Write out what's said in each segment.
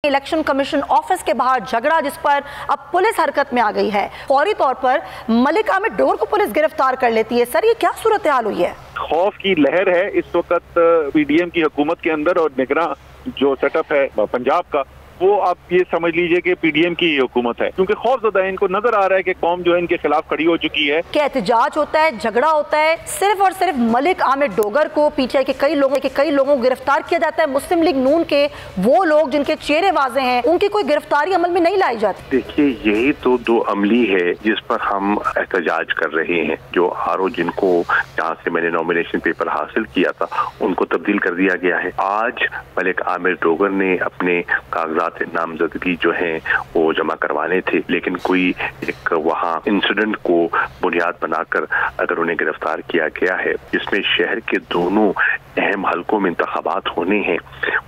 Election commission office के बाहर झगड़ा जिस पर अब पुलिस हरकत में आ गई है। फौरी तौर पर मलिक आमिर डोगर को पुलिस गिरफ्तार कर लेती है। सर, ये क्या सूरत हाल हुई है? खौफ की लहर है इस वक्त पीडीएम की हुकूमत के अंदर, और निगरान जो सेटअप है पंजाब का, वो आप ये समझ लीजिए कि पीडीएम की हुकूमत है, क्योंकि खौफजदा है। इनको नजर आ रहा है कि कौम जो है इनके खिलाफ खड़ी हो चुकी है। क्या एहतजाज होता है, झगड़ा होता है, सिर्फ और सिर्फ मलिक आमिर डोगर को पीटीआई के कई लोगों को गिरफ्तार किया जाता है। मुस्लिम लीग नून के वो लोग जिनके चेहरे वाजे हैं, उनकी कोई गिरफ्तारी अमल में नहीं लाई जाती। देखिए, यही तो दो अमली है जिस पर हम एहतजाज कर रहे हैं। जो आरओ जिनको जहाँ से मैंने नॉमिनेशन पेपर हासिल किया था, उनको तब्दील कर दिया गया है। आज मलिक आमिर डोगर ने अपने कागजात नामजदगी जो है वो जमा करवाने थे, लेकिन कोई एक वहाँ इंसिडेंट को बुनियाद बनाकर अगर उन्हें गिरफ्तार किया गया है, जिसमें शहर के दोनों अहम हलकों में इंतखाबात होने हैं,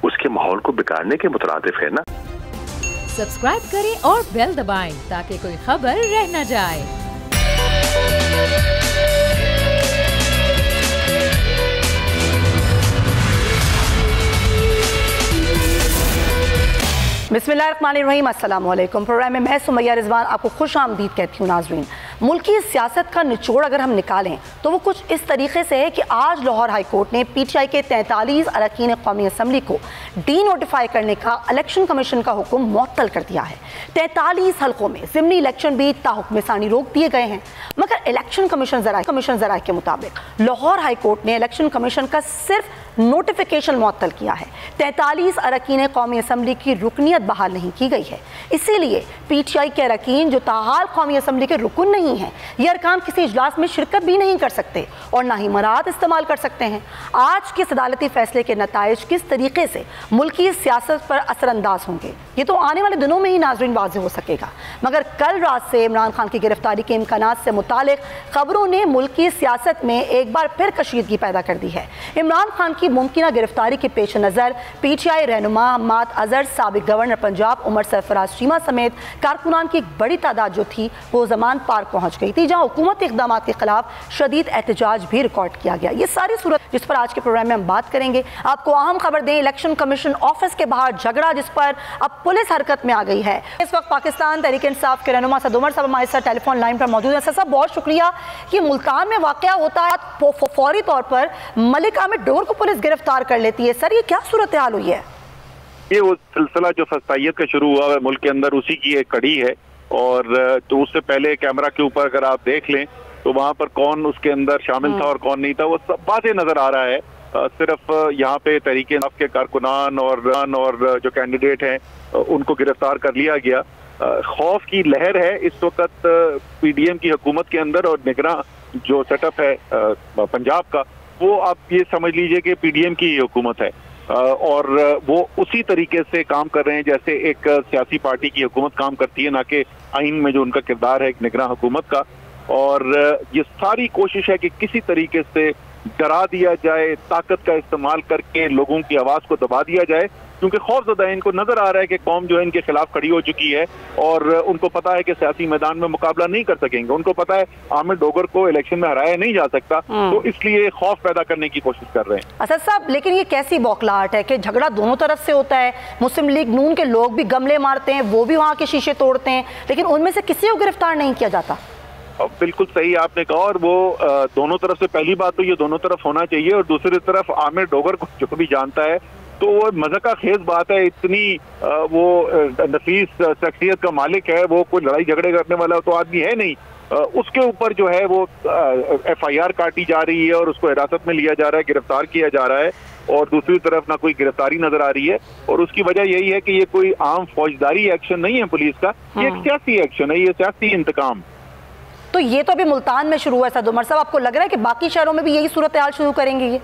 उसके माहौल को बिगाड़ने के मुतरादिफ है ना। सब्सक्राइब करें और बेल दबाएं ताकि कोई खबर रह न जाए। बिस्मिल्लाहिर्रहमानिर्रहीम, अस्सलाम वालेकुम। प्रोग्राम में मैं सुमैया रिजवान आपको खुश आमदीद कहती हूँ। नाजरीन, मुल्की सियासत का निचोड़ अगर हम निकालें तो वो कुछ इस तरीके से है कि आज लाहौर हाई कोर्ट ने पीटीआई के 43 अरकान कौमी असम्बली को डी नोटिफाई करने का इलेक्शन कमीशन का हुक्म मुअत्तल कर दिया है। 43 हल्कों में ज़िमनी इलेक्शन भी ताहुक्म सानी रोक दिए गए हैं, मगर इलेक्शन कमीशन ज़राए के मुताबिक लाहौर हाई कोर्ट ने इलेक्शन कमीशन का सिर्फ नोटिफिकेशन मुअत्तल किया है। 43 अरकान कौमी असम्बली की रुकनियत बहाल नहीं की गई है। इसीलिए पीटीआई के अरकान जो ताहाल कौमी असम्बली के रुकन नहीं हैं, ये अरकान किसी इजलास में शिरकत भी नहीं कर सकते और ना ही मराद इस्तेमाल कर सकते हैं। आज के अदालती फैसले के नताइज किस तरीके से मुल्की सियासत पर असरअंदाज होंगे, ये तो आने वाले दिनों में ही नाज़रीन वाज़ेह हो सकेगा। मगर कल रात से इमरान खान की गिरफ्तारी के इम्कानात से मुतालिक खबरों ने मुल्की सियासत में एक बार फिर कशीदगी पैदा कर दी है। इमरान खान की मुमकिन गिरफ्तारी के पेश नज़र पीटीआई रहनुमा हम्माद अजहर, साबिक गवर्नर पंजाब उमर सरफराज चीमा समेत कारकुनान की एक बड़ी तादाद जो थी वो ज़मान पार्क पहुँच गई थी, जहाँ हुकूमती इक़दाम के खिलाफ शदीद एहतजाज भी रिकॉर्ड किया गया। ये सारी सूरत जिस पर आज के प्रोग्राम में हम बात करेंगे। आपको अहम खबर दें, इलेक्शन कमीशन ऑफिस के बाहर झगड़ा जिस पर अब पुलिस हरकत में आ गई है। इस वक्त पाकिस्तान तहरीक इंसाफ के रहनुमा सद उमर साहब हमारे साथ टेलीफोन लाइन पर मौजूद है। सर साहब, बहुत शुक्रिया। कि मुल्तान में वाक़या होता है, फौरी तौर पर मलिक आमिर डोगर को पुलिस गिरफ्तार कर लेती है। सर, ये क्या सूरत हाल हुई है? ये वो सिलसिला जो फसाइयत का शुरू हुआ है मुल्क के अंदर, उसी की एक कड़ी है। और तो उससे पहले कैमरा के ऊपर अगर आप देख लें तो वहाँ पर कौन उसके अंदर शामिल था और कौन नहीं था, वो सब बातें नजर आ रहा है। सिर्फ यहाँ पे तहरीक इंसाफ के कारकुनान और जो कैंडिडेट हैं उनको गिरफ्तार कर लिया गया। खौफ की लहर है इस वक्त पीडीएम की हुकूमत के अंदर, और निगरान जो सेटअप है पंजाब का, वो आप ये समझ लीजिए कि पीडीएम की हुकूमत है। और वो उसी तरीके से काम कर रहे हैं जैसे एक सियासी पार्टी की हुकूमत काम करती है, ना कि आइन में जो उनका किरदार है एक निगरान हुकूमत का। और ये सारी कोशिश है कि किसी तरीके से डरा दिया जाए, ताकत का इस्तेमाल करके लोगों की आवाज़ को दबा दिया जाए, क्योंकि खौफजदा है। इनको नजर आ रहा है कि कौम जो है इनके खिलाफ खड़ी हो चुकी है, और उनको पता है कि सियासी मैदान में मुकाबला नहीं कर सकेंगे। उनको पता है आमिर डोगर को इलेक्शन में हराया नहीं जा सकता, तो इसलिए खौफ पैदा करने की कोशिश कर रहे हैं। असद साहब, लेकिन ये कैसी बौखलाहट है कि झगड़ा दोनों तरफ से होता है। मुस्लिम लीग नून के लोग भी गमले मारते हैं, वो भी वहाँ के शीशे तोड़ते हैं, लेकिन उनमें से किसी को गिरफ्तार नहीं किया जाता। बिल्कुल सही आपने कहा। और वो दोनों तरफ से, पहली बात तो ये दोनों तरफ होना चाहिए, और दूसरी तरफ आमिर डोगर को जो भी जानता है तो वो मज़ा खेज बात है। इतनी वो नफीस शख्सियत का मालिक है, वो कोई लड़ाई झगड़े करने वाला तो आदमी है नहीं। उसके ऊपर जो है वो FIR काटी जा रही है और उसको हिरासत में लिया जा रहा है, गिरफ्तार किया जा रहा है, और दूसरी तरफ ना कोई गिरफ्तारी नजर आ रही है। और उसकी वजह यही है कि ये कोई आम फौजदारी एक्शन नहीं है पुलिस का, ये एक सियासी एक्शन है, ये सियासी इंतकाम। तो ये तो अभी मुल्तान में शुरू हुआ है। सद उमर साहब, आपको लग रहा है कि बाकी शहरों में भी यही सूरत हाल शुरू करेंगे?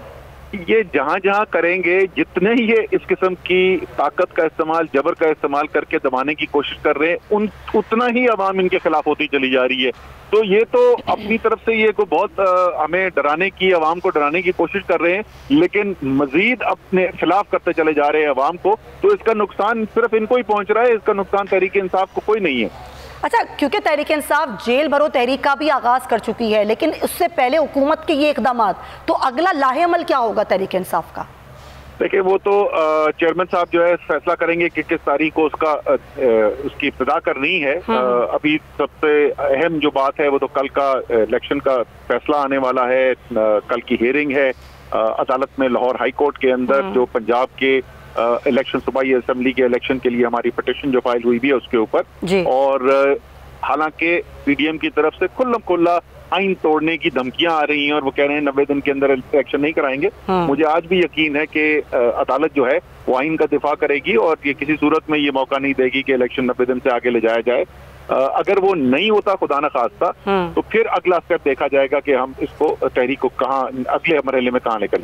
ये जहाँ जहाँ करेंगे, जितने ही ये इस किस्म की ताकत का इस्तेमाल, जबर का इस्तेमाल करके दबाने की कोशिश कर रहे हैं, उतना ही अवाम इनके खिलाफ होती चली जा रही है। तो ये तो अपनी तरफ से ये को बहुत हमें डराने की, अवाम को डराने की कोशिश कर रहे हैं, लेकिन मजीद अपने खिलाफ करते चले जा रहे हैं अवाम को। तो इसका नुकसान सिर्फ इनको ही पहुंच रहा है, इसका नुकसान तहरीक इंसाफ को कोई नहीं है। अच्छा, क्योंकि तहरीक इंसाफ जेल भरो तहरीक का भी आगाज कर चुकी है, लेकिन उससे पहले हुकूमत के ये इकदाम, तो अगला लाहे अमल क्या होगा तहरीक इंसाफ का? देखिए वो तो चेयरमैन साहब जो है फैसला करेंगे कि किस तारीख को उसकी इब्तिदा करनी है। अभी सबसे अहम जो बात है वो तो कल का इलेक्शन का फैसला आने वाला है। कल की हियरिंग है अदालत में लाहौर हाई कोर्ट के अंदर, जो पंजाब के इलेक्शन सूबाई असेंबली के इलेक्शन के लिए हमारी पिटीशन जो फाइल हुई भी है उसके ऊपर। और हालांकि पीडीएम की तरफ से खुल्ला आइन तोड़ने की धमकियां आ रही हैं और वो कह रहे हैं 90 दिन के अंदर इलेक्शन नहीं कराएंगे। मुझे आज भी यकीन है कि अदालत जो है वो आइन का दिफा करेगी और ये किसी सूरत में ये मौका नहीं देगी कि इलेक्शन 90 दिन से आगे ले जाया जाए। अगर वो नहीं होता खुदा न खास्ता तो फिर अगला स्टेप देखा जाएगा कि हम इसको तहरीक को कहाँ अगले मरहले में कहाँ लेकर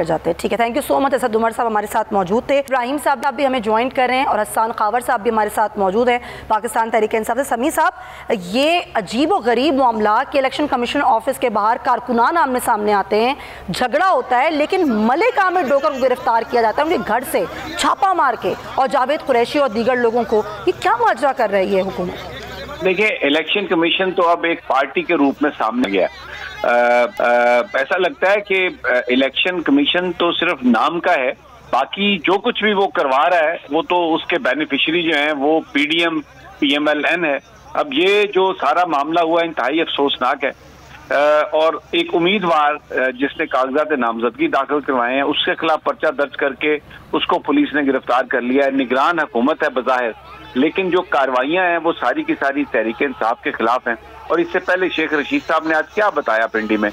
जाते हैं। ठीक है, thank you so much. Asad Umar साहब हमारे साथ मौजूद थे, इब्राहिम साहब भी हमें ज्वाइन कर रहे हैं और हसन खावर साहब भी हमारे साथ मौजूद हैं पाकिस्तान तहरीक इंसाफ से। समी साहब, ये अजीब व गरीब मामला कि इलेक्शन कमीशन ऑफिस के बाहर कारकुनान आमने सामने आते हैं, झगड़ा होता है, लेकिन मलिक आमिर डोगर को गिरफ्तार किया जाता है उनके घर से छापा मार के, और जावेद कुरैशी और दीगर लोगों को। ये क्या माजरा कर रही है हुकूमत? देखिए, इलेक्शन कमीशन तो अब एक पार्टी के रूप में सामने गया। ऐसा लगता है कि इलेक्शन कमीशन तो सिर्फ नाम का है, बाकी जो कुछ भी वो करवा रहा है वो तो उसके बेनिफिशियरी जो हैं वो पीडीएम PMLN है। अब ये जो सारा मामला हुआ इंतहाई अफसोसनाक है और एक उम्मीदवार जिसने कागजात नामजदगी दाखिल करवाए हैं उसके खिलाफ पर्चा दर्ज करके उसको पुलिस ने गिरफ्तार कर लिया है। निगरान हुकूमत है बज़ाहिर, लेकिन जो कार्रवाइयां हैं वो सारी की सारी तहरीक इंसाफ के खिलाफ हैं। और इससे पहले शेख रशीद साहब ने आज क्या बताया पिंडी में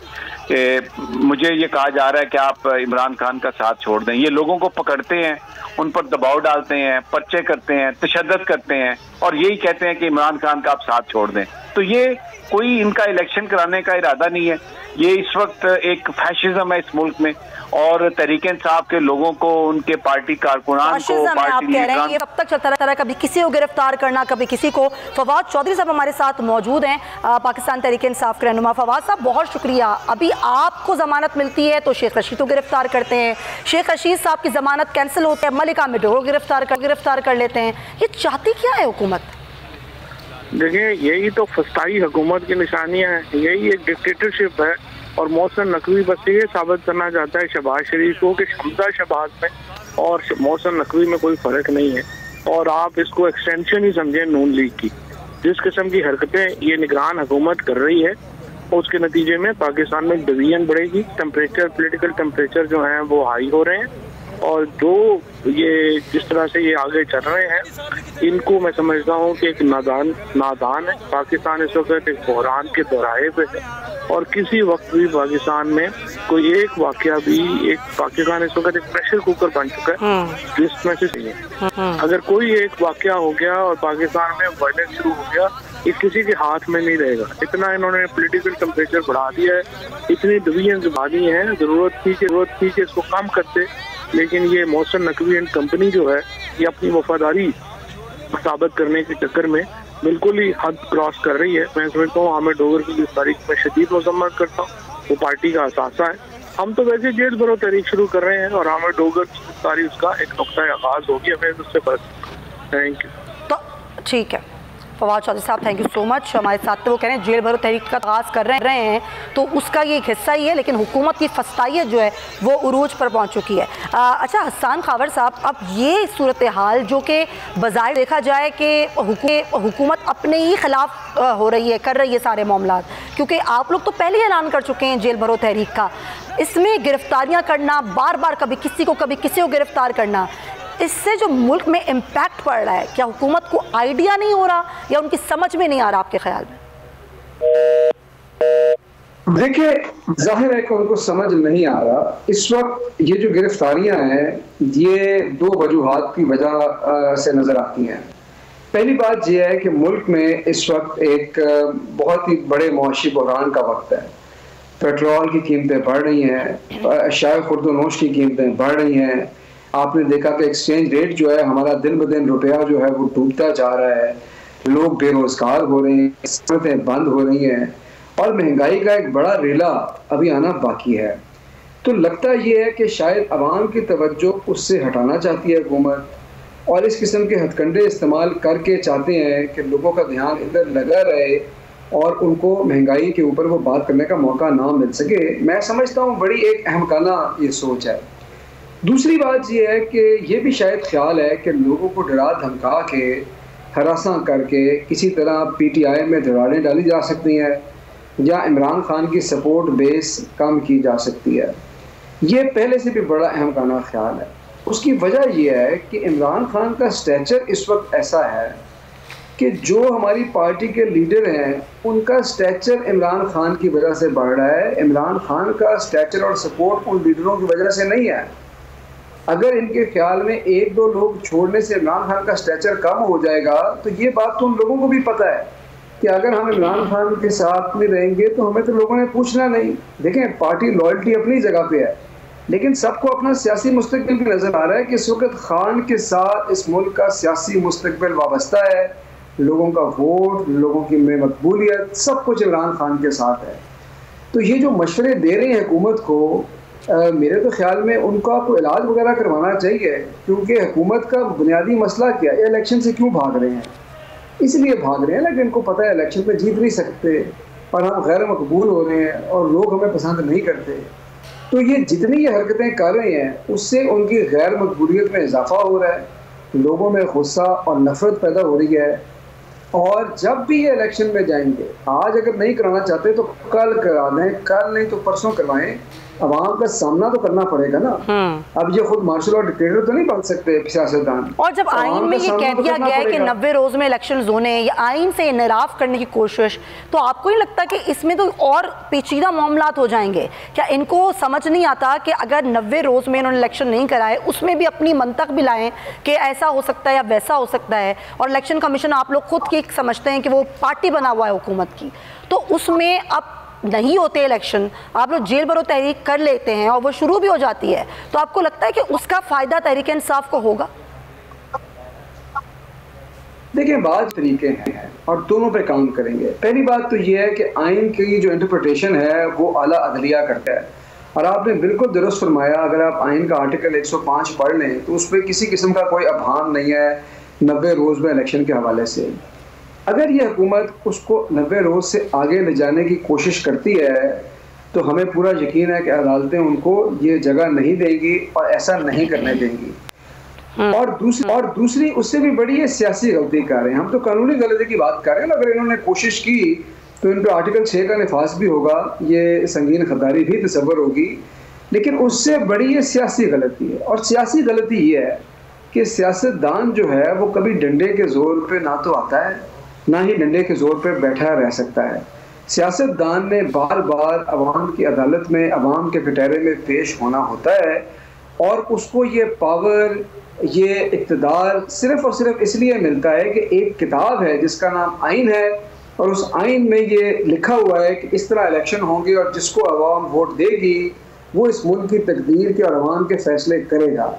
कि मुझे ये कहा जा रहा है कि आप इमरान खान का साथ छोड़ दें। ये लोगों को पकड़ते हैं, उन पर दबाव डालते हैं, पर्चे करते हैं, तशद्दुद करते हैं और यही कहते हैं कि इमरान खान का आप साथ छोड़ दें। तो ये कोई इनका इलेक्शन कराने का इरादा नहीं है। ये इस वक्त एक फैशिज्म है इस मुल्क में और तहरीक इंसाफ के लोगों को, उनके पार्टी कारकुनान को, आप कह रहे हैं ये कब तक चलता रहता है, कभी किसी को गिरफ्तार करना, कभी किसी को। फवाद चौधरी साहब हमारे साथ मौजूद हैं, पाकिस्तान तहरीक इंसाफ के रहनुमा। फवाद साहब, बहुत शुक्रिया। अभी आपको जमानत मिलती है तो शेख रशीद को गिरफ्तार करते हैं, शेख रशीद साहब की जमानत कैंसिल होती है, मलिक आमिर डोगर को गिरफ्तार कर लेते हैं। ये चाहती क्या है हुकूमत? देखिए, यही तो फस्ताई हुकूमत की निशानियां हैं, यही एक डिक्टेटरशिप है। और मोहसिन नकवी बस ये साबित करना चाहता है शहबाज शरीफ को कि शमजा शहबाज में और मोहसिन नकवी में कोई फर्क नहीं है। और आप इसको एक्सटेंशन ही समझें नून लीग की। जिस किस्म की हरकतें ये निगरान हुकूमत कर रही है उसके नतीजे में पाकिस्तान में डिवीजन बढ़ेगी, पोलिटिकल टेम्परेचर जो है वो हाई हो रहे हैं। और जो ये जिस तरह से ये आगे चल रहे हैं इनको मैं समझता हूँ कि एक नादान है। पाकिस्तान इस वक्त एक बहरान के दोराहे पे है और किसी वक्त भी पाकिस्तान में कोई एक वाकया भी, एक पाकिस्तान इस वक्त एक प्रेशर कुकर बन चुका है जिसमें से नहीं है। अगर कोई एक वाकया हो गया और पाकिस्तान में वायलेंस शुरू हो गया, ये किसी के हाथ में नहीं रहेगा। इतना इन्होंने पॉलिटिकल टेम्परेचर बढ़ा दिया है, इतनी डिवीजन बढ़ानी है, जरूरत थी कि इसको कम करते। लेकिन ये मोहसिन नकवी एंड कंपनी जो है ये अपनी वफादारी साबित करने के चक्कर में बिल्कुल ही हद क्रॉस कर रही है। मैं समझता हूँ आमिर डोगर की इस तारीख में शदीद मजम्मत करता हूँ, वो पार्टी का असासा है। हम तो वैसे जेल भरो तहरीक शुरू कर रहे हैं और आमिर डोगर की गिरफ्तारी उसका एक नुक्ता आगाज होगी, हमें उससे बस। Thank you. तो ठीक है फवाद चौधरी साहब, थैंक यू सो मच हमारे साथ। तो वो कह रहे हैं जेल भरो तहरीक का आगाज़ कर रहे हैं तो उसका ये एक हिस्सा ही है, लेकिन हुकूमत की फस्तायत जो है वो उरूज पर पहुंच चुकी है। अच्छा हसन खावर साहब, अब ये सूरत हाल जो कि बज़ाहिर देखा जाए कि हुकूमत अपने ही खिलाफ हो रही है, कर रही है सारे मामला, क्योंकि आप लोग तो पहले ही ऐलान कर चुके हैं जेल भरो तहरीक का। इसमें गिरफ्तारियाँ करना बार बार, कभी किसी को गिरफ्तार करना, इससे जो मुल्क में इम्पैक्ट पड़ रहा है, क्या हुकूमत को आइडिया नहीं हो रहा या उनकी समझ में नहीं आ रहा आपके ख्याल में? देखिए, जाहिर है कि उनको समझ नहीं आ रहा। इस वक्त ये जो गिरफ्तारियां हैं ये दो वजूहात की वजह से नजर आती हैं। पहली बात यह है कि मुल्क में इस वक्त एक बहुत ही बड़े मुआशी बहरान का वक्त है। पेट्रोल की कीमतें बढ़ रही हैं, अशिया खुर्दोनोश की कीमतें बढ़ रही हैं। आपने देखा कि एक्सचेंज रेट जो है हमारा दिन ब दिन रुपया जो है वो डूबता जा रहा है, लोग बेरोजगार हो रहे हैं, सड़कें बंद हो रही हैं और महंगाई का एक बड़ा रेला अभी आना बाकी है। तो लगता ये है कि शायद अवाम की तवज्जो उससे हटाना चाहती है हुकूमत और इस किस्म के हथकंडे इस्तेमाल करके चाहते हैं कि लोगों का ध्यान इधर लगा रहे और उनको महंगाई के ऊपर वो बात करने का मौका ना मिल सके। मैं समझता हूँ बड़ी एक अहमकाना ये सोच है। दूसरी बात ये है कि ये भी शायद ख्याल है कि लोगों को डरा धमका के हरासा करके किसी तरह PTI में दरारें डाली जा सकती हैं या इमरान खान की सपोर्ट बेस कम की जा सकती है। ये पहले से भी बड़ा अहम ख्याल है। उसकी वजह यह है कि इमरान खान का स्टैचर इस वक्त ऐसा है कि जो हमारी पार्टी के लीडर हैं उनका स्टैचर इमरान खान की वजह से बढ़ रहा है। इमरान खान का स्टैचर और सपोर्ट उन लीडरों की वजह से नहीं है। अगर इनके ख्याल में एक दो लोग छोड़ने से इमरान खान का स्टैचर कम हो जाएगा तो ये बात तो उन लोगों को भी पता है कि अगर हम इमरान खान के साथ में रहेंगे तो हमें तो लोगों ने पूछना नहीं। देखें, पार्टी लॉयल्टी अपनी जगह पे है, लेकिन सबको अपना सियासी मुस्तकबिल भी नजर आ रहा है कि इस वक्त खान के साथ इस मुल्क का सियासी मुस्तकबिल वाबस्ता है। लोगों का वोट, लोगों की मकबूलियत, सब कुछ इमरान खान के साथ है। तो ये जो मशवरे दे रहे हैं हुकूमत को, मेरे तो ख्याल में उनका कोई इलाज वगैरह करवाना चाहिए, क्योंकि हुकूमत का बुनियादी मसला क्या है, इलेक्शन से क्यों भाग रहे हैं? इसलिए भाग रहे हैं लेकिन इनको पता है इलेक्शन में जीत नहीं सकते और हम गैर मकबूल हो रहे हैं और लोग हमें पसंद नहीं करते। तो ये जितनी ये हरकतें कर रहे हैं उससे उनकी गैर मकबूलियत में इजाफा हो रहा है, लोगों में गुस्सा और नफरत पैदा हो रही है। और जब भी ये इलेक्शन में जाएंगे, आज अगर नहीं कराना चाहते तो कल करा दें, कल नहीं तो परसों करवाएं, अवाम का सामना तो करना पड़ेगा ना। अब ये खुद मार्शल और डिक्टेटर तो नहीं बन सकते सियासतदान। और जब आइन में ये कह दिया गया है कि 90 रोज में इलेक्शन होने, या आइन से इनराफ करने की कोशिश, तो आपको नहीं लगता कि इसमें तो और पेचीदा मामलात हो जाएंगे? क्या इनको समझ नहीं आता कि अगर 90 रोज में इन्होंने इलेक्शन नहीं कराए, उसमें भी अपनी मंतक भी लाएं कि ऐसा हो सकता है या वैसा हो सकता है? और इलेक्शन कमीशन आप लोग खुद की समझते हैं कि वो पार्टी बना हुआ है हुकूमत की, तो उसमें अब नहीं होते इलेक्शन, आप लोग जेल भरो तहरीक कर लेते हैं और वो शुरू भी हो जाती है, तो आपको लगता है कि उसका फायदा तहरीक इंसाफ को होगा? देखिए, बात तरीके हैं और दोनों पे काम करेंगे। पहली बात तो ये है कि आइन की जो इंटरप्रिटेशन है वो आला अदलिया करता है, और आपने बिल्कुल दुरुस्त फरमाया। अगर आप आइन का आर्टिकल 105 पढ़ लें तो उस पर किसी किस्म का कोई अभान नहीं है 90 रोज़ में इलेक्शन के हवाले से। अगर ये हुकूमत उसको 90 रोज़ से आगे ले जाने की कोशिश करती है तो हमें पूरा यकीन है कि अदालतें उनको ये जगह नहीं देंगी और ऐसा नहीं करने देंगी। और दूसरी उससे भी बड़ी ये सियासी गलती कर रहे हैं। हम तो कानूनी गलती की बात कर रहे हैं। अगर इन्होंने कोशिश की तो इन पर आर्टिकल 6 का निफाज भी होगा, ये संगीन खदारी भी तसव्वुर होगी, लेकिन उससे बड़ी ये सियासी गलती है। और सियासी गलती ये है कि सियासतदान जो है वो कभी डंडे के जोर पे ना तो आता है, ना ही डंडे के जोर पे बैठा रह सकता है। सियासतदान ने बार बार अवाम की अदालत में, अवाम के कटहरे में पेश होना होता है, और उसको ये पावर, ये इक़्तिदार सिर्फ़ और सिर्फ इसलिए मिलता है कि एक किताब है जिसका नाम आइन है, और उस आइन में ये लिखा हुआ है कि इस तरह इलेक्शन होंगे और जिसको अवाम वोट देगी वो इस मुल्क की तकदीर के और अवाम के फैसले करेगा।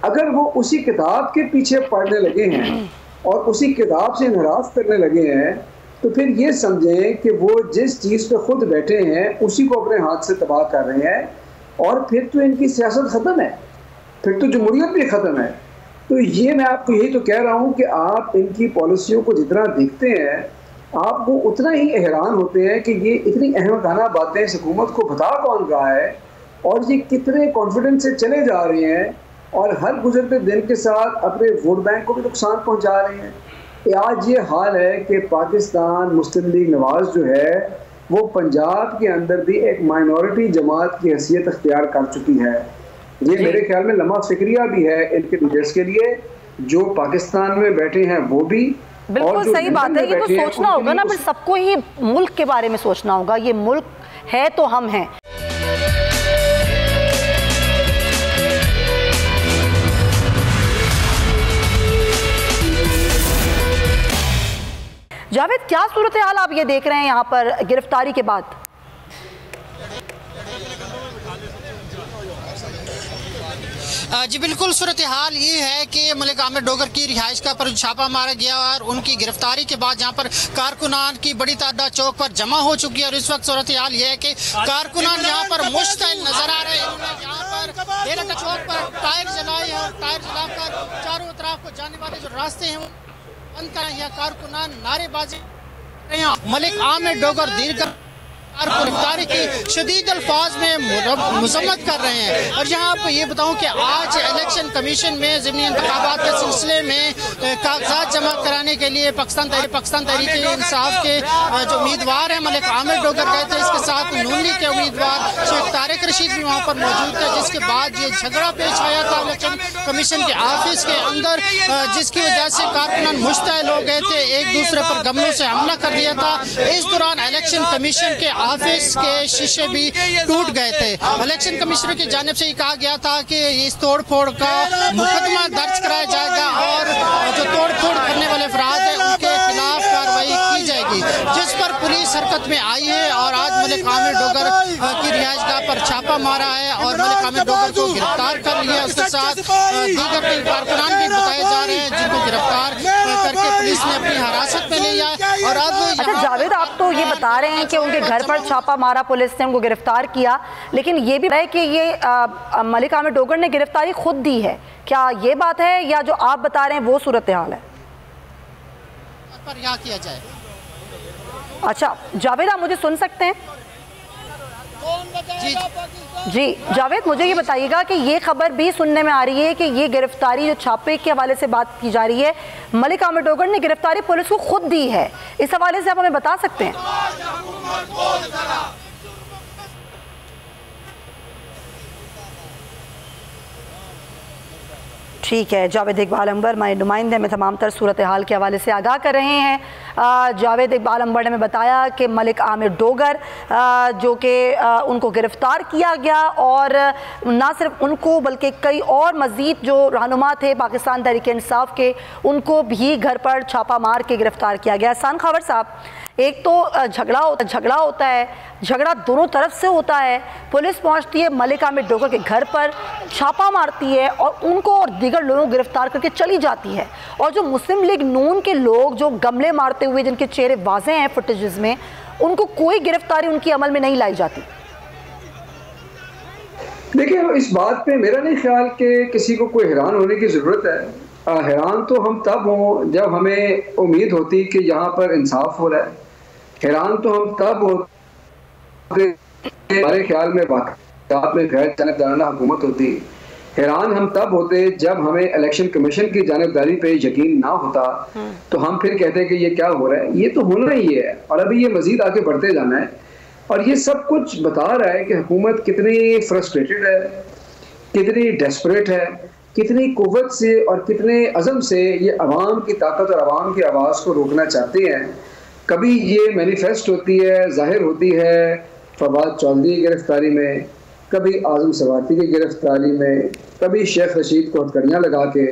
अगर वो उसी किताब के पीछे पढ़ने लगे हैं और उसी किताब से इनहराफ करने लगे हैं तो फिर ये समझें कि वो जिस चीज़ पे खुद बैठे हैं उसी को अपने हाथ से तबाह कर रहे हैं, और फिर तो इनकी सियासत ख़त्म है, फिर तो जमहूरियत भी ख़त्म है। तो ये मैं आपको यही तो कह रहा हूँ कि आप इनकी पॉलिसियों को जितना देखते हैं आपको उतना ही हैरान होते हैं कि ये इतनी अहमकाना बातें इस हुकूमत को बता कौन रहा है, और ये कितने कॉन्फिडेंस से चले जा रहे हैं और हर गुजरते दिन के साथ अपने वोट बैंक को भी नुकसान पहुंचा रहे हैं। आज ये हाल है कि पाकिस्तान मुस्लिम लीग नवाज जो है वो पंजाब के अंदर भी एक माइनॉरिटी जमात की हैसियत अख्तियार कर चुकी है। ये मेरे ख्याल में लम्हा फिक्रिया भी है इनके लीडर्स के लिए, जो पाकिस्तान में बैठे हैं वो भी। बिल्कुल सही बात है, ये तो सोचना होगा ना, फिर सबको ही मुल्क के बारे में सोचना होगा। ये मुल्क है तो हम हैं। जावेद, क्या सूरत हाल आप ये देख रहे हैं यहाँ पर गिरफ्तारी के बाद? जी बिल्कुल, सूरत हाल ये है कि मलिक आमिर डोगर की रिहाइश का पर छापा मारा गया और उनकी गिरफ्तारी के बाद यहाँ पर कारकुनान की बड़ी तादाद चौक पर जमा हो चुकी है। और इस वक्त सूरत हाल ये है कि कारकुनान यहाँ पर मुश्तइल नजर आ रहे हैं। उन्होंने यहाँ पर डेरा का चौक पर टायर जलाए हैं और टायर जलाकर चारों तरफ को जाने वाले जो रास्ते हैं वो बंद कर, यहाँ कारकुनान नारेबाजी। मलिक आमिर डोगर दीर्घ गिरफ्तारी की शदीद अल्फाज में मजम्मत कर रहे हैं। और यहाँ आपको ये बताऊँ कि आज इलेक्शन कमीशन में ज़िमनी इंतखाबात के सिलसिले में कागजात जमा कराने के लिए पाकिस्तान तहरीक इंसाफ के जो उम्मीदवार हैं मलिक आमिर डोगर गए थे। इसके साथ नून लीग के उम्मीदवार शेख तारिक रशीद भी वहाँ पर मौजूद थे, जिसके बाद ये झगड़ा पेश आया था इलेक्शन कमीशन के ऑफिस के अंदर, जिसकी वजह से कारकुनान मुश्तइल हो गए थे, एक दूसरे पर गमलों से हमला कर दिया था। इस दौरान इलेक्शन कमीशन के ऑफिस के शीशे भी टूट गए थे। इलेक्शन कमिश्नर की जानिब से कहा गया था कि इस तोड़ फोड़ का मुकदमा दर्ज कराया जाएगा और जो तोड़ फोड़ करने वाले अफराद हैं उनके खिलाफ कार्रवाई की जाएगी, जिस पर पुलिस हरकत में आई है और आज मलिक आमिर डोगर की रिहाइशगाह पर छापा मारा है और मलिक आमिर डोगर को गिरफ्तार कर लिया। उसके साथ दीगर कई कारकुनान भी बताए जा रहे हैं जिनको गिरफ्तार करके पुलिस ने अपनी हिरासत में लिया। और अब अच्छा जावेद, आप तो ये बता रहे हैं कि उनके घर पर छापा मारा पुलिस ने, उनको गिरफ्तार किया, लेकिन ये भी है कि ये मलिक आमिर डोगर ने गिरफ्तारी खुद दी है। क्या ये बात है या जो आप बता रहे हैं वो सूरत हाल है? पर यहाँ किया जाए। अच्छा जावेद, आप मुझे सुन सकते हैं? जी जावेद, मुझे ये बताइएगा कि ये खबर भी सुनने में आ रही है कि ये गिरफ्तारी जो छापे के हवाले से बात की जा रही है, मलिक आमिर डोगर ने गिरफ्तारी पुलिस को खुद दी है। इस हवाले से आप हमें बता सकते हैं? ठीक है, जावेद इकबाल अंबर हमारे नुमाइंदे में तमाम तर सूरत हाल के हवाले से आगाह कर रहे हैं। जावेद इकबाल अंबर ने हमें बताया कि मलिक आमिर डोगर जो कि उनको गिरफ़्तार किया गया और ना सिर्फ उनको बल्कि कई और मज़ीद जो रहनुमा थे पाकिस्तान तहरीक इंसाफ के, उनको भी घर पर छापा मार के गिरफ़्तार किया गया। सान खावर साहब, एक तो झगड़ा होता है, झगड़ा दोनों तरफ से होता है, पुलिस पहुंचती है मलिक आमिर डोगर के घर पर, छापा मारती है और उनको और दीगर लोगों को गिरफ्तार करके चली जाती है। और जो मुस्लिम लीग नून के लोग जो गमले मारते हुए जिनके चेहरे वाज़े हैं फुटेजेस में, उनको कोई गिरफ्तारी उनकी अमल में नहीं लाई जाती। देखिए, इस बात पे मेरा नहीं ख्याल कि किसी को कोई हैरान होने की ज़रूरत है। हैरान तो हम तब हों जब हमें उम्मीद होती कि यहाँ पर इंसाफ हो रहा है। हैरान तो हम तब होते हमारे ख्याल में वाक़यात में गैर जानबदाराना हुकूमत होती। हैरान हम तब होते जब हमें इलेक्शन कमीशन की जानबदारी पे यकीन ना होता, तो हम फिर कहते कि ये क्या हो रहा है। ये तो होना ही है और अभी ये मजीद आगे बढ़ते जाना है। और ये सब कुछ बता रहा है कि हुकूमत कितनी फ्रस्ट्रेटेड है, कितनी डेस्परेट है, कितनी कुव्वत से और कितने अज़म से ये अवाम की ताकत और अवाम की आवाज़ को रोकना चाहते हैं। कभी ये मैनिफेस्ट होती है, जाहिर होती है फवाद चौधरी की गिरफ्तारी में, कभी आज़म सवाती की गिरफ्तारी में, कभी शेख रशीद को हथकड़ियाँ लगा के,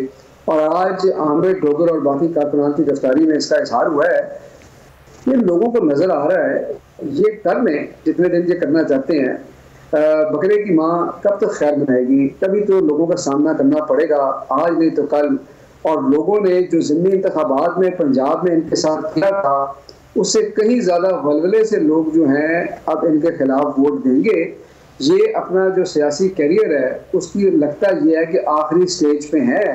और आज आमिर डोगर और बाकी कारकुनान की गिरफ्तारी में इसका इजहार हुआ है। ये लोगों को नज़र आ रहा है ये कर लें जितने दिन ये करना चाहते हैं। बकरे की माँ कब तक खैर बनाएगी, तभी तो लोगों का सामना करना पड़ेगा, आज नहीं तो कल। और लोगों ने जो ज़िमनी इंतखाबात में पंजाब में इनके साथ किया था, उससे कहीं ज़्यादा वलवले से लोग जो हैं अब इनके खिलाफ वोट देंगे। ये अपना जो सियासी कैरियर है उसकी लगता ये है कि आखिरी स्टेज पे है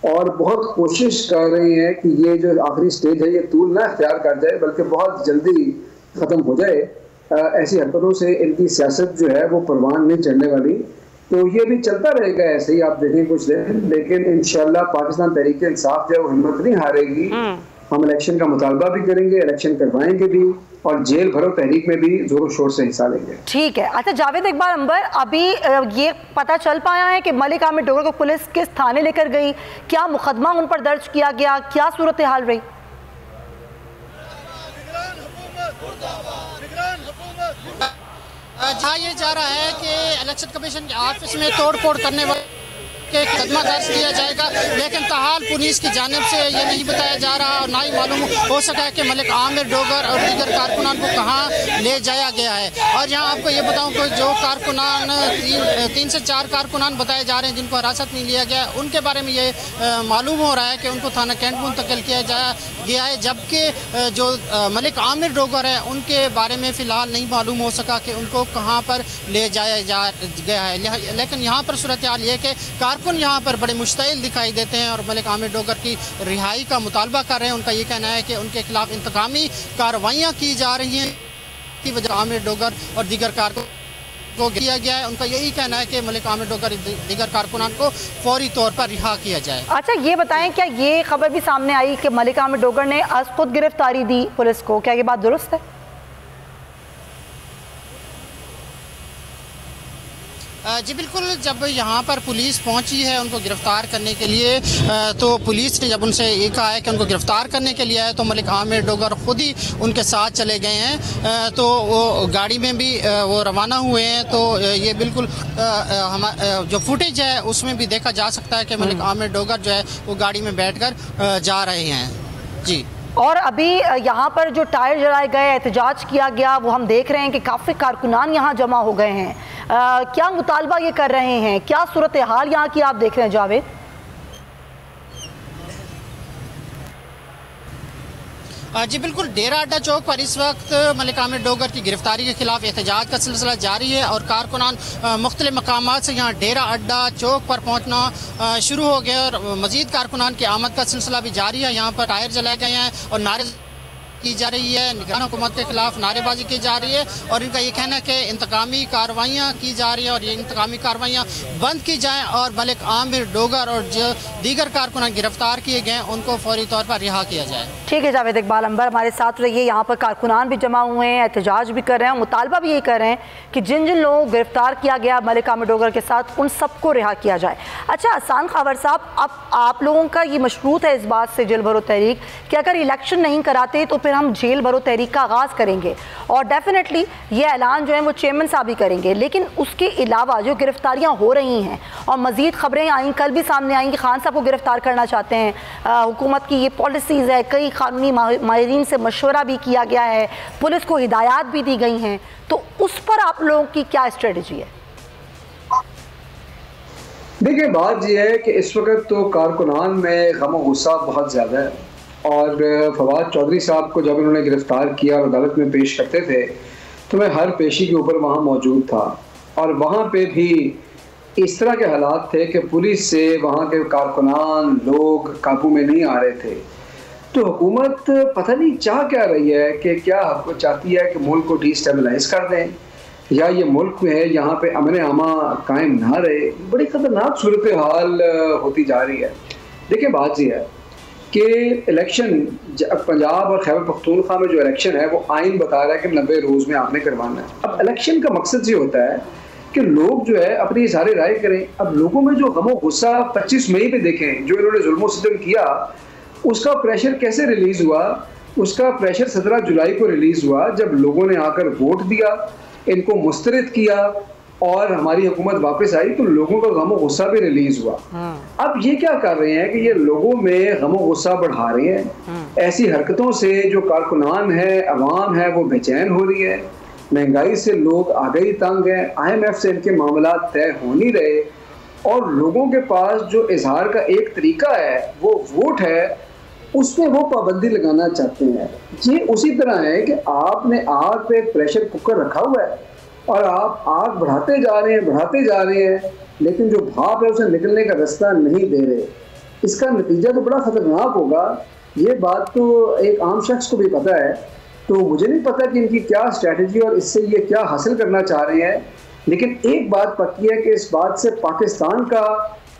और बहुत कोशिश कर रहे हैं कि ये जो आखिरी स्टेज है ये तूल ना इख्तियार कर जाए, बल्कि बहुत जल्दी ख़त्म हो जाए। ऐसी हरकतों से इनकी सियासत जो है वो परवान नहीं चढ़ने वाली। तो ये भी चलता रहेगा ऐसे ही, आप देखें कुछ दिन, लेकिन इंशाल्लाह पाकिस्तान तहरीक इंसाफ जो है वो हिम्मत नहीं हारेगी। हम इलेक्शन का मुतालबा भी करेंगे, इलेक्शन करवाएंगे भी और जेल भरो तहरीक में भी जोरों शोर से हिस्सा लेंगे। ठीक है। अच्छा जावेद इकबाल अंबर, अभी ये पता चल पाया है कि मलिक आमिर डोगर को पुलिस किस थाने लेकर गई, क्या मुकदमा उन पर दर्ज किया गया, क्या सूरत हाल रही? जहाँ ये जा रहा है कि इलेक्शन कमीशन के ऑफिस में तोड़ फोड़ करने वाले के मुकदमा दर्ज किया जाएगा, लेकिन ताहाल पुलिस की जानिब से ये नहीं बताया जा रहा और ना ही मालूम हो सका है कि मलिक आमिर डोगर और दीगर कारकुनान को कहाँ ले जाया गया है। और यहाँ आपको ये बताऊँ कि जो कारकुनान 3 से 4 कारकुनान बताए जा रहे हैं जिनको हिरासत में लिया गया, उनके बारे में ये मालूम हो रहा है कि उनको थाना कैंट मुंतकिल किया गया है, जबकि जो मलिक आमिर डोगर है उनके बारे में फ़िलहाल नहीं मालूम हो सका कि उनको कहाँ पर ले जाया गया है। लेकिन यहाँ पर सूरत हाल ये कि कारकुन यहाँ पर बड़े मुश्तइल दिखाई देते हैं और मलिक आमिर डोगर की रिहाई का मुतालबा कर रहे हैं। उनका ये कहना है कि उनके खिलाफ इंतकामी कार्रवाइयाँ की जा रही हैं की वजह आमिर डोगर और दीगर कारकुन को किया गया है। उनका यही कहना है कि मलिक आमिर डोगर दीगर कारकुनान को फौरी तौर पर रिहा किया जाए। अच्छा ये बताएं, क्या ये खबर भी सामने आई कि मलिक आमिर डोगर ने आज खुद गिरफ्तारी दी पुलिस को, क्या ये बात दुरुस्त है? जी बिल्कुल, जब यहाँ पर पुलिस पहुँची है उनको गिरफ्तार करने के लिए, तो पुलिस ने जब उनसे ये कहा है कि उनको गिरफ्तार करने के लिए आए, तो मलिक आमिर डोगर खुद ही उनके साथ चले गए हैं। तो वो गाड़ी में भी वो रवाना हुए हैं। तो ये बिल्कुल जो फुटेज है उसमें भी देखा जा सकता है कि मलिक आमिर डोगर जो है वो गाड़ी में बैठकर जा रहे हैं। जी, और अभी यहाँ पर जो टायर जलाए गए, एहतजाज किया गया, वो हम देख रहे हैं कि काफ़ी कारकुनान यहाँ जमा हो गए हैं। क्या मुतालबा ये कर रहे हैं, क्या सूरत हाल यहाँ की आप देख रहे हैं जावेद? जी बिल्कुल, डेरा अड्डा चौक पर इस वक्त मलिक आमिर डोगर की गिरफ्तारी के खिलाफ एहतजाज का सिलसिला जारी है और कारकुनान मुख्तलिफ मकामात से यहाँ डेरा अड्डा चौक पर पहुँचना शुरू हो गया और मज़ीद कारकुनान की आमद का सिलसिला भी जारी है। यहाँ पर टायर जलाए गए हैं और नारे की जा रही है, निगरान हुकूमत के खिलाफ नारेबाजी की जा रही है और इनका ये कहना है कि इंतकामी कार्रवाइयाँ की जा रही हैं और ये इंतकामी कार्रवाइयाँ बंद की जाएँ और मलिक आमिर डोगर और जो दीगर कारकुनान गिरफ्तार किए गए उनको फौरी तौर पर रिहा किया जाए। ठीक है जावेद इकबाल अंबर हमारे साथ रहिए। यहाँ पर कारकुनान भी जमा हुए हैं, एहतजाज भी कर रहे हैं, मुतालबा भी यही कर रहे हैं कि जिन जिन लोगों को गिरफ्तार किया गया मलिक आमिर डोगर के साथ, उन सबको रिहा किया जाए। अच्छा हसन खावर साहब, अब आप लोगों का ये मशरूत है इस बात से जेल भरो तहरीक कि अगर इलेक्शन नहीं कराते तो फिर हम जेल भरो तहरीक का आगाज़ करेंगे और डेफिनेटली ये ऐलान जो है वो चेयरमैन साहब ही करेंगे। लेकिन उसके अलावा जो गिरफ्तारियाँ हो रही हैं और मज़ीद खबरें आई, कल भी सामने आई कि खान साहब को गिरफ्तार करना चाहते हैं, हुकूमत की ये पॉलिसीज़ है, कई कानूनी माहिरीन से मशवरा भी किया गया है, पुलिस को हिदायत भी दी गई हैं, तो उस पर आप लोगों की क्या स्ट्रेटजी है? देखिए बात यह है कि इस वक्त तो कारकुनान में गम और गुस्सा बहुत ज़्यादा है और फवाद चौधरी साहब को जब उन्होंने गिरफ्तार किया और अदालत में पेश करते थे तो मैं हर पेशी के ऊपर वहाँ मौजूद था और वहाँ पे भी इस तरह के हालात थे कि पुलिस से वहाँ के कारकुनान लोग काबू में नहीं आ रहे थे। तो हुकूमत पता नहीं चाह क्या रही है कि क्या चाहती है कि मुल्क को डिस्टेबलाइज कर दें या ये मुल्क में है यहाँ पे अमन आमा कायम ना रहे। बड़ी ख़तरनाक सूरत हाल होती जा रही है। देखिए बात यह है कि इलेक्शन पंजाब और खैबर पख्तूनख्वा में जो इलेक्शन है वो आइन बता रहा है कि 90 रोज़ में आपने करवाना है। अब इलेक्शन का मकसद ये होता है कि लोग जो है अपनी सारे राय करें। अब लोगों में जो गमो गुस्सा 25 मई पे देखें जो इन्होंने जुल्म सितम किया, उसका प्रेशर कैसे रिलीज़ हुआ? उसका प्रेशर 17 जुलाई को रिलीज़ हुआ जब लोगों ने आकर वोट दिया, इनको मुस्तरद किया और हमारी हुकूमत वापस आई तो लोगों का गम और गुस्सा भी रिलीज हुआ। अब ये क्या कर रहे हैं कि ये लोगों में गम और गुस्सा बढ़ा रहे हैं। ऐसी हरकतों से जो कारकुनान है, अवाम है, वो बेचैन हो रही है। महंगाई से लोग आगे ही तंग हैं, IMF से इनके मामला तय हो नहीं रहे और लोगों के पास जो इजहार का एक तरीका है वो वोट है, उसमें वो पाबंदी लगाना चाहते हैं। ये उसी तरह है कि आपने आग पे प्रेशर कुकर रखा हुआ है और आप आग बढ़ाते जा रहे हैं लेकिन जो भाप है उसे निकलने का रास्ता नहीं दे रहे। इसका नतीजा तो बड़ा ख़तरनाक होगा। ये बात तो एक आम शख्स को भी पता है। तो मुझे नहीं पता कि इनकी क्या स्ट्रैटेजी और इससे ये क्या हासिल करना चाह रहे हैं, लेकिन एक बात पक्की है कि इस बात से पाकिस्तान का,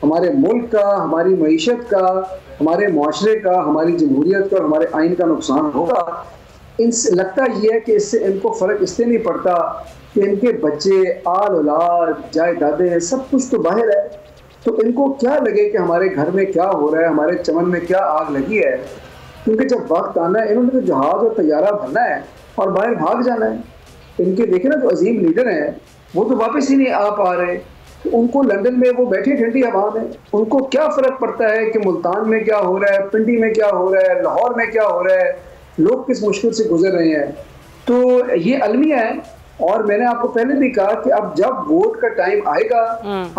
हमारे मुल्क का, हमारी मईशत का, हमारे मुआशरे का, हमारी जमहूरियत का और हमारे आइन का नुकसान होगा। इनसे लगता ये है कि इससे इनको फ़र्क इससे नहीं पड़ता कि इनके बच्चे, आल औलाद, जायदादें सब कुछ तो बाहर है। तो इनको क्या लगे कि हमारे घर में क्या हो रहा है, हमारे चमन में क्या आग लगी है, क्योंकि जब वक्त आना है इन्होंने तो जहाज़ और तैयारा भरना है और बाहर भाग जाना है। इनके देखे ना जो अजीम लीडर हैं वो तो वापस ही नहीं आ पा रहे। तो उनको लंदन में वो बैठे ठंडी हवा में, उनको क्या फ़र्क पड़ता है कि मुल्तान में क्या हो रहा है, पिंडी में क्या हो रहा है, लाहौर में क्या हो रहा है, लोग किस मुश्किल से गुजर रहे हैं। तो ये अलमिया है। और मैंने आपको पहले भी कहा कि अब जब वोट का टाइम आएगा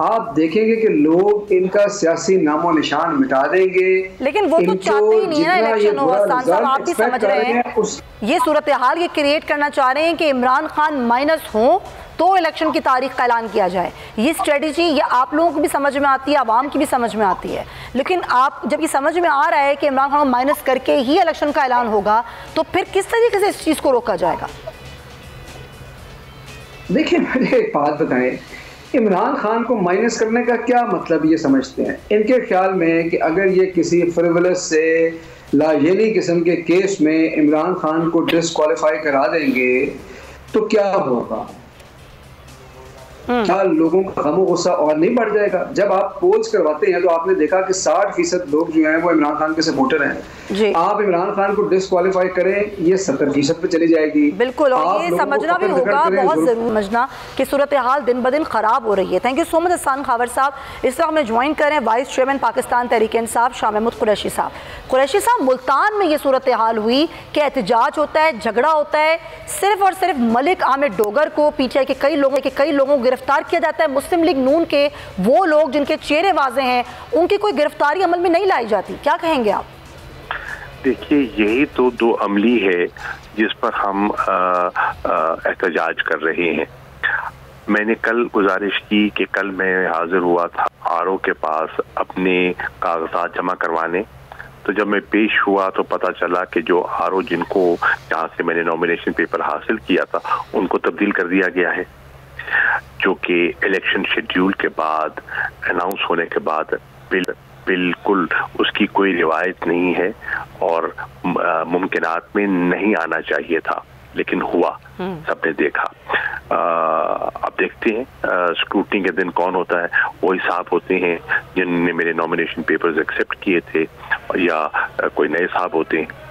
आप देखेंगे कि लोग इनका सियासी नामो निशान मिटा देंगे। लेकिन वो तो चाहते ही नहीं है ना इलेक्शन हो। आप भी समझ रहे हैं ये सूरत हाल ये क्रिएट करना चाह रहे हैं कि इमरान खान माइनस हो तो इलेक्शन की तारीख का ऐलान किया जाए। ये स्ट्रेटजी ये आप लोगों को भी समझ में आती है, आवाम की भी समझ में आती है, लेकिन आप जब ये समझ में आ रहा है कि इमरान खान माइनस करके ही इलेक्शन का ऐलान होगा तो फिर किस तरीके से इस चीज़ को रोका जाएगा? देखिए मुझे एक बात बताएं, इमरान खान को माइनस करने का क्या मतलब ये समझते हैं? इनके ख्याल में कि अगर ये किसी फ्रिवलस से लाजेली किस्म के केस में इमरान खान को डिस्क्वालीफाई करा देंगे तो क्या होगा? क्या लोगों का गम और गुस्सा और नहीं बढ़ जाएगा? जब आप पोल्स करवाते हैं तो आपने देखा कि 60% लोग जो हैं वो इमरान खान के सपोर्टर हैं। आप इमरान खान को डिस्क्वालीफाई करें, ये 70% पे चली जाएगी। बिल्कुल, और ये समझना भी होगा, बहुत जरूर समझना कि सूरत हाल दिन ब दिन खराब हो रही है। Thank you so much Hasan Khawar साहब। इस वक्त हमें ज्वाइन करें वाइस चेयरमैन पाकिस्तान तहरीक इंसाफ शाह महमूद कुरैशी साहब। कुरैशी साहब, मुल्तान में ये सूरत हाल हुई कि एहतजाज होता है, झगड़ा होता है, सिर्फ और सिर्फ मलिक आमिर डोगर को पीटीआई के कई लोगों को गिरफ्तार किया जाता है। मुस्लिम लीग नून के वो लोग जिनके चेहरे वाजे हैं, उनकी कोई गिरफ्तारी अमल में नहीं लाई जाती। क्या कहेंगे आप? देखिए, यही तो दो अमली है जिस पर हम एहतजाज कर रहे हैं। मैंने कल गुजारिश की कि कल मैं हाजिर हुआ था आरओ के पास अपने कागजात जमा करवाने, तो जब मैं पेश हुआ तो पता चला कि जो आरओ जिनको जहाँ से मैंने नॉमिनेशन पेपर हासिल किया था उनको तब्दील कर दिया गया है, जो कि इलेक्शन शेड्यूल के बाद अनाउंस होने के बाद बिल्कुल उसकी कोई रिवायत नहीं है और मुमकिनात में नहीं आना चाहिए था, लेकिन हुआ, सबने देखा। अब देखते हैं स्क्रूटनी के दिन कौन होता है। वही साहब होते हैं जिनने मेरे नॉमिनेशन पेपर्स एक्सेप्ट किए थे या कोई नए साहब होते हैं।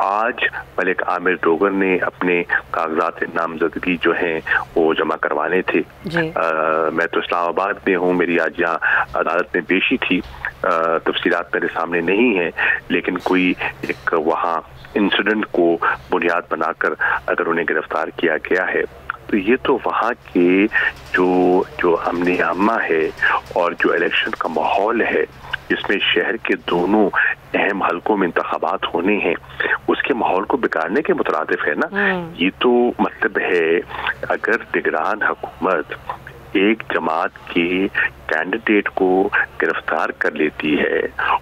आज मलिक आमिर डोगर ने अपने कागजात नामजदगी जो हैं वो जमा करवाने थे। मैं तो इस्लामाबाद में हूँ, मेरी आज यहाँ अदालत में पेशी थी, तफसीलात मेरे सामने नहीं है, लेकिन कोई एक वहाँ इंसिडेंट को बुनियाद बनाकर अगर उन्हें गिरफ्तार किया गया है तो ये तो वहाँ के जो अमन अम्मा है और जो इलेक्शन का माहौल है जिसमें शहर के दोनों अहम हलकों में इंतखाबात होने हैं, उसके माहौल को बिगाड़ने के मुतरादिफ है ना। ये तो मतलब है अगर निगरान हुकूमत एक जमात के कैंडिडेट को गिरफ्तार कर लेती है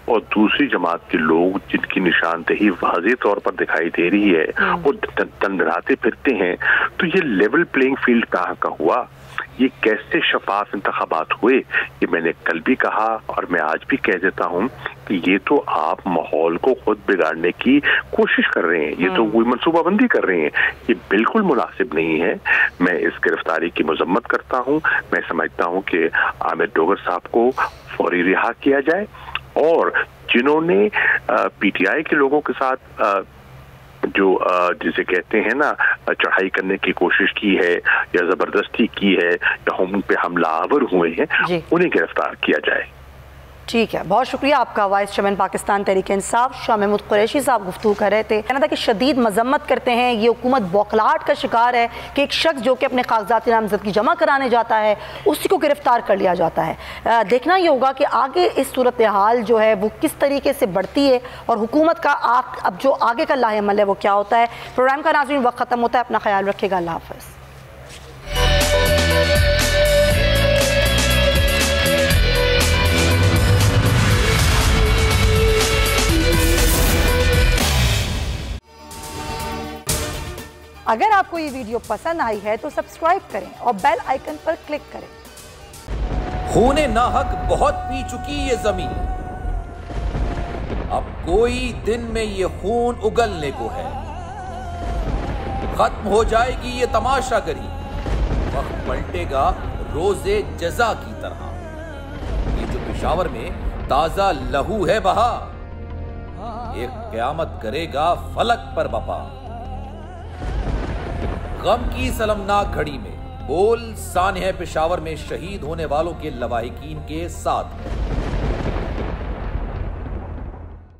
और दूसरी जमात के लोग जिनकी निशानदेही वाज़ेह तौर पर दिखाई दे रही है वो तंदराते फिरते हैं, तो ये लेवल प्लेइंग फील्ड कहाँ का हुआ? ये कैसे शफाफ इंतखाबात हुए? ये मैंने कल भी कहा और मैं आज भी कह देता हूँ कि ये तो आप माहौल को खुद बिगाड़ने की कोशिश कर रहे हैं, ये तो कोई मनसूबाबंदी कर रहे हैं। ये बिल्कुल मुनासिब नहीं है। मैं इस गिरफ्तारी की मजम्मत करता हूँ। मैं समझता हूँ कि आमिर डोगर साहब को फौरी रिहा किया जाए और जिन्होंने पीटीआई के लोगों के साथ जो जिसे कहते हैं ना चढ़ाई करने की कोशिश की है या जबरदस्ती की है या उन पे हमलावर हुए हैं, उन्हें गिरफ्तार किया जाए। ठीक है, बहुत शुक्रिया आपका। वाइस चेयरमैन पाकिस्तान तहरीक इंसाफ शाह महमूद कुरैशी साहब गुफ्तगू कर रहे थे। कहना था कि शदीद मजम्मत करते हैं, ये हुकूमत बौखलाहट का शिकार है कि एक शख्स जो कि अपने कागजात नामजदगी जमा कराने जाता है उसी को गिरफ्तार कर लिया जाता है। देखना ये होगा कि आगे इस सूरत हाल जो है वो किस तरीके से बढ़ती है और हुकूमत का अब जो आगे का लाहेअमल है वो क्या होता है। प्रोग्राम का नाज़रीन वक्त ख़त्म होता है, अपना ख्याल रखिएगा, अल्लाह हाफ़िज़। अगर आपको ये वीडियो पसंद आई है तो सब्सक्राइब करें और बेल आइकन पर क्लिक करें। खूने नाहक बहुत पी चुकी ये जमीन, अब कोई दिन में ये खून उगलने को है। खत्म हो जाएगी ये तमाशागरी, वक्त पलटेगा रोजे जजा की तरह। ये जो पेशावर में ताजा लहू है बहा, एक क़यामत करेगा फलक पर बपा। गम की सलमनाक घड़ी में बोल सानह पेशावर में शहीद होने वालों के लवाहिकीन के साथ है।